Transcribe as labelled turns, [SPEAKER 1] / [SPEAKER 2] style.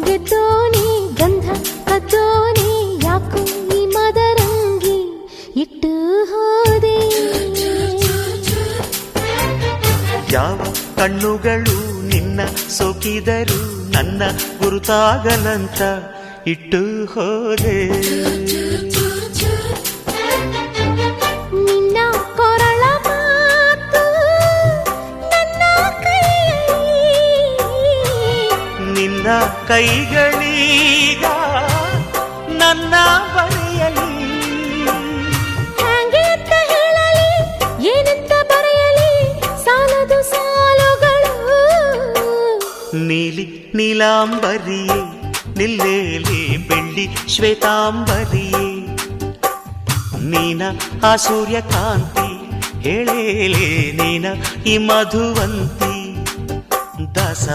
[SPEAKER 1] ಗೆದ್ದೋನಿ ಗಂಧ ಕದ್ದೋನಿ ಯಾಕೋ ಈ ಮದರಂಗಿ ಇಟ್ಟು ಹೋದೆ.
[SPEAKER 2] ಯಾವ ಕಣ್ಣುಗಳು ನಿನ್ನ ಸೋಕಿದರು ನನ್ನ ಗುರುತಾಗಲಂತ ಇಟ್ಟು ಹೋದೆ.
[SPEAKER 1] ನಿನ್ನ ಕೊರಳ ಮಾತು ನನ್ನ ಕೈಯಲ್ಲಿ,
[SPEAKER 2] ನಿನ್ನ ಕೈಗಳೀಗ ನನ್ನ ಬರೆಯಲಿ.
[SPEAKER 1] ಹ್ಯಾಂಗೆ ಅಂತ ಹೇಳಲಿ ಏನಂತ ಬರೆಯಲಿ ಸಾಲದು ಸಾಲುಗಳು.
[SPEAKER 2] ನೀಲಿ ನೀಲಾಂಬರಿಯೇ ನಿಲ್ಲೇಲಿ ಬೆಳ್ಳಿ ಶ್ವೇತಾಂಬರಿಯೇ ನೀನ ಆ ಸೂರ್ಯಕಾಂತಿ ಹೇಳೇಲೆ ನೀನ ಈ ಮಧುವಂತಿ.